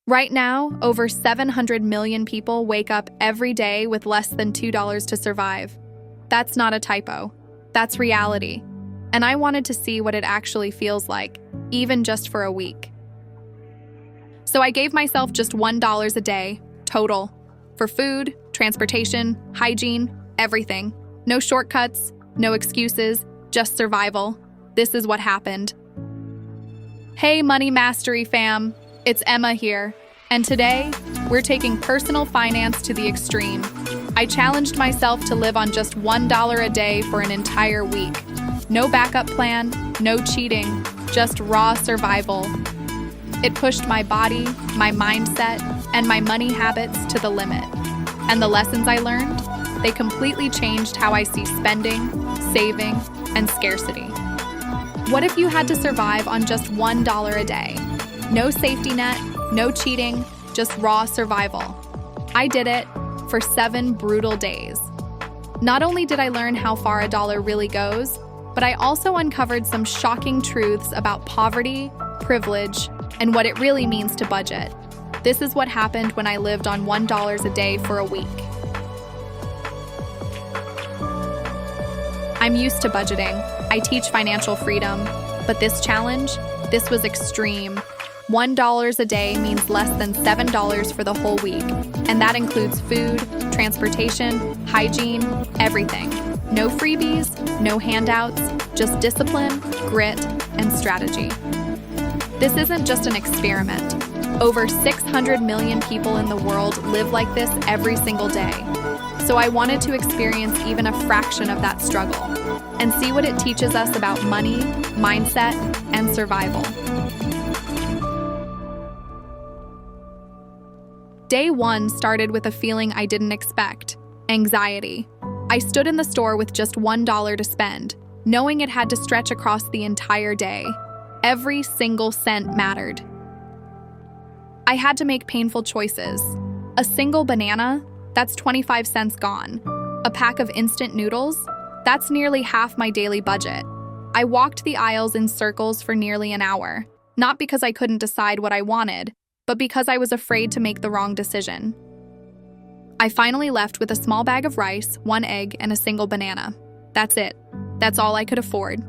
Right now, over 700 million people wake up every day with less than $2 to survive. That's not a typo. That's reality. And I wanted to see what it actually feels like, even just for a week. So I gave myself just $1 a day, total, for food, transportation, hygiene, everything. No shortcuts, no excuses, just survival. This is what happened. Hey, Money Mastery fam. It's Emma here, and today, we're taking personal finance to the extreme. I challenged myself to live on just $1 a day for an entire week. No backup plan, no cheating, just raw survival. It pushed my body, my mindset, and my money habits to the limit. And the lessons I learned, they completely changed how I see spending, saving, and scarcity. What if you had to survive on just $1 a day? No safety net, no cheating, just raw survival. I did it for 7 brutal days. Not only did I learn how far a dollar really goes, but I also uncovered some shocking truths about poverty, privilege, and what it really means to budget. This is what happened when I lived on $1 a day for a week. I'm used to budgeting. I teach financial freedom, but this challenge, this was extreme. $1 a day means less than $7 for the whole week, and that includes food, transportation, hygiene, everything. No freebies, no handouts, just discipline, grit, and strategy. This isn't just an experiment. Over 600 million people in the world live like this every single day. So I wanted to experience even a fraction of that struggle and see what it teaches us about money, mindset, and survival. Day 1 started with a feeling I didn't expect: anxiety. I stood in the store with just $1 to spend, knowing it had to stretch across the entire day. Every single cent mattered. I had to make painful choices. A single banana, that's 25 cents gone. A pack of instant noodles, that's nearly half my daily budget. I walked the aisles in circles for nearly an hour, not because I couldn't decide what I wanted, but because I was afraid to make the wrong decision. I finally left with a small bag of rice, 1 egg, and a single banana. That's it. That's all I could afford.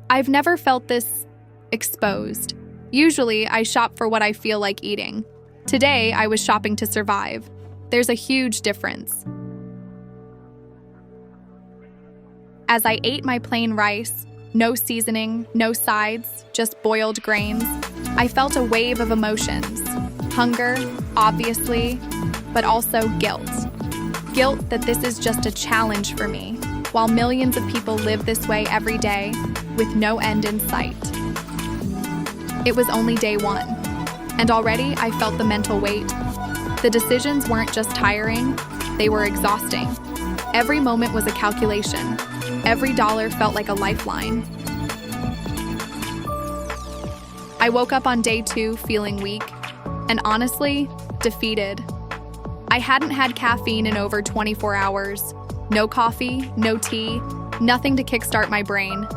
I've never felt this exposed. Usually, I shop for what I feel like eating. Today, I was shopping to survive. There's a huge difference. As I ate my plain rice, no seasoning, no sides, just boiled grains, I felt a wave of emotions. Hunger, obviously, but also guilt. Guilt that this is just a challenge for me, while millions of people live this way every day with no end in sight. It was only day 1, and already I felt the mental weight. The decisions weren't just tiring, they were exhausting. Every moment was a calculation. Every dollar felt like a lifeline. I woke up on day 2 feeling weak, and honestly, defeated. I hadn't had caffeine in over 24 hours. No coffee, no tea, nothing to kickstart my brain.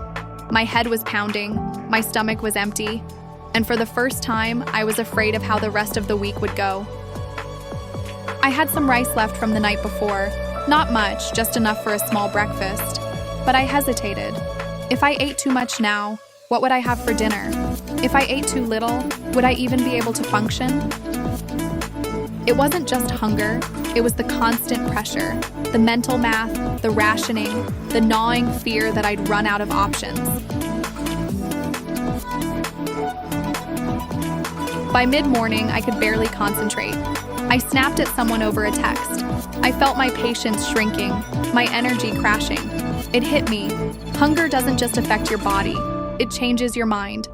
My head was pounding, my stomach was empty, and for the first time, I was afraid of how the rest of the week would go. I had some rice left from the night before, not much, just enough for a small breakfast. But I hesitated. If I ate too much now, what would I have for dinner? If I ate too little, would I even be able to function? It wasn't just hunger, it was the constant pressure, the mental math, the rationing, the gnawing fear that I'd run out of options. By mid-morning, I could barely concentrate. I snapped at someone over a text. I felt my patience shrinking, my energy crashing. It hit me. Hunger doesn't just affect your body, it changes your mind.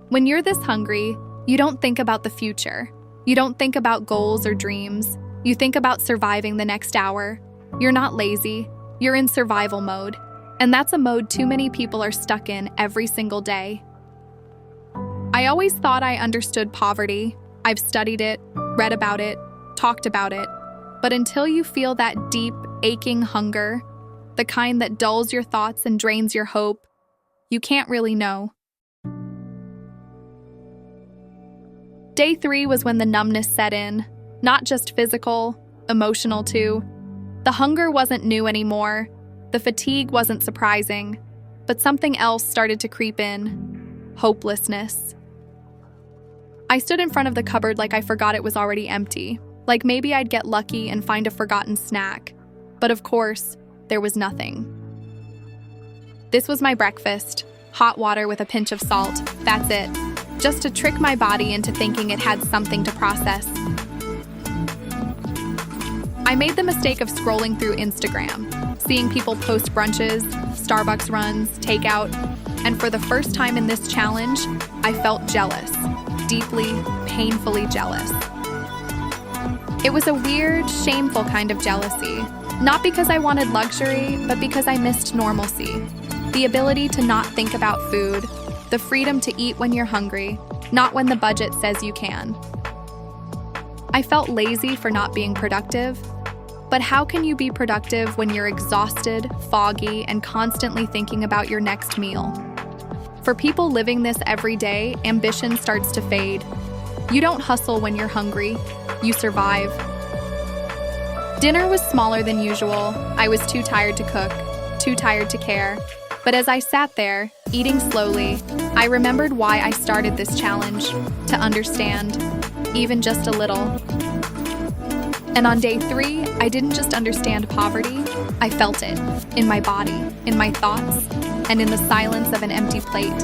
When you're this hungry, you don't think about the future. You don't think about goals or dreams. You think about surviving the next hour. You're not lazy, you're in survival mode. And that's a mode too many people are stuck in every single day. I always thought I understood poverty. I've studied it, read about it, talked about it. But until you feel that deep, aching hunger, the kind that dulls your thoughts and drains your hope, you can't really know. Day 3 was when the numbness set in, not just physical, emotional too. The hunger wasn't new anymore, the fatigue wasn't surprising, but something else started to creep in: hopelessness. I stood in front of the cupboard like I forgot it was already empty, like maybe I'd get lucky and find a forgotten snack. But of course, there was nothing. This was my breakfast: hot water with a pinch of salt, that's it. Just to trick my body into thinking it had something to process. I made the mistake of scrolling through Instagram, seeing people post brunches, Starbucks runs, takeout, and for the first time in this challenge, I felt jealous, deeply, painfully jealous. It was a weird, shameful kind of jealousy, not because I wanted luxury, but because I missed normalcy. The ability to not think about food, the freedom to eat when you're hungry, not when the budget says you can. I felt lazy for not being productive, but how can you be productive when you're exhausted, foggy, and constantly thinking about your next meal? For people living this every day, ambition starts to fade. You don't hustle when you're hungry, you survive. Dinner was smaller than usual. I was too tired to cook, too tired to care. But as I sat there, eating slowly, I remembered why I started this challenge: to understand, even just a little. And on day 3, I didn't just understand poverty, I felt it, in my body, in my thoughts, and in the silence of an empty plate.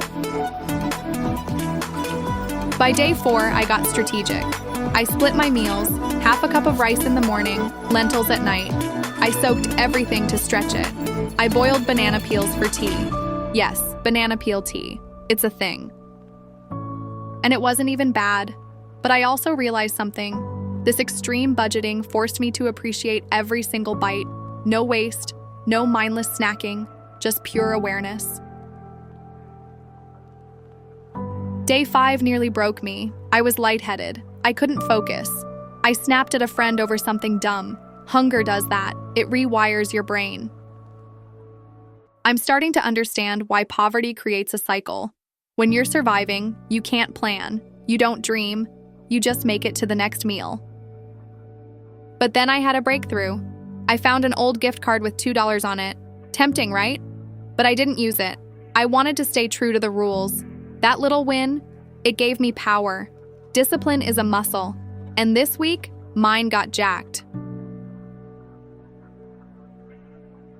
By day 4, I got strategic. I split my meals, half a cup of rice in the morning, lentils at night. I soaked everything to stretch it. I boiled banana peels for tea. Yes, banana peel tea. It's a thing. And it wasn't even bad. But I also realized something. This extreme budgeting forced me to appreciate every single bite. No waste, no mindless snacking, just pure awareness. Day 5 nearly broke me. I was lightheaded. I couldn't focus. I snapped at a friend over something dumb. Hunger does that. It rewires your brain. I'm starting to understand why poverty creates a cycle. When you're surviving, you can't plan, you don't dream, you just make it to the next meal. But then I had a breakthrough. I found an old gift card with $2 on it. Tempting, right? But I didn't use it. I wanted to stay true to the rules. That little win, it gave me power. Discipline is a muscle, and this week, mine got jacked.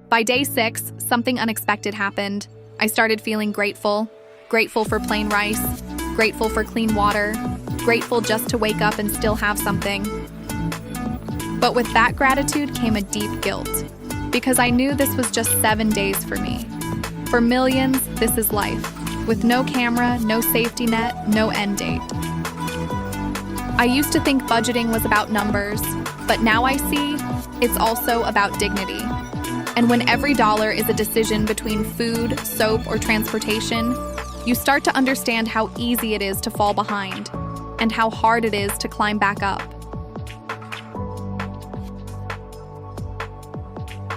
By day 6, something unexpected happened. I started feeling grateful. Grateful for plain rice, grateful for clean water, grateful just to wake up and still have something. But with that gratitude came a deep guilt, because I knew this was just 7 days for me. For millions, this is life, with no camera, no safety net, no end date. I used to think budgeting was about numbers, but now I see it's also about dignity. And when every dollar is a decision between food, soap, or transportation, you start to understand how easy it is to fall behind and how hard it is to climb back up.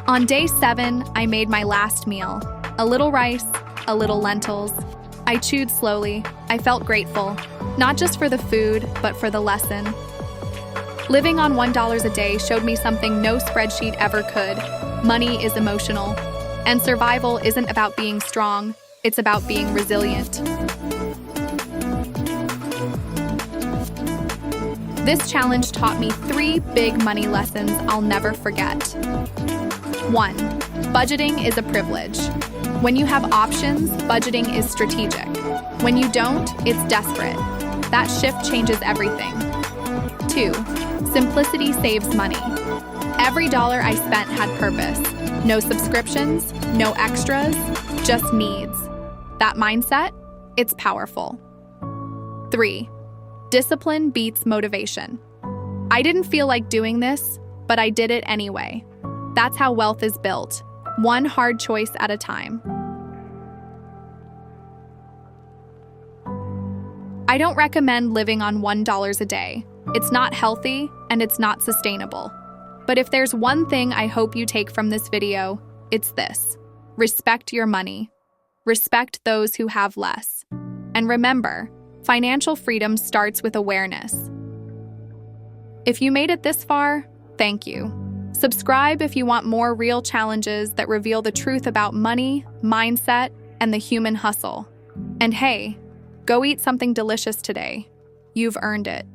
On day 7, I made my last meal. A little rice, a little lentils. I chewed slowly. I felt grateful, not just for the food, but for the lesson. Living on $1 a day showed me something no spreadsheet ever could. Money is emotional, and survival isn't about being strong, it's about being resilient. This challenge taught me 3 big money lessons I'll never forget. 1. Budgeting is a privilege. When you have options, budgeting is strategic. When you don't, it's desperate. That shift changes everything. 2. Simplicity saves money. Every dollar I spent had purpose. No subscriptions, no extras, just needs. That mindset, it's powerful. 3. Discipline beats motivation. I didn't feel like doing this, but I did it anyway. That's how wealth is built, one hard choice at a time. I don't recommend living on $1 a day. It's not healthy and it's not sustainable. But if there's one thing I hope you take from this video, it's this: respect your money. Respect those who have less. And remember, Financial freedom starts with awareness. If you made it this far, thank you. Subscribe if you want more real challenges that reveal the truth about money, mindset, and the human hustle. And hey, go eat something delicious today. You've earned it.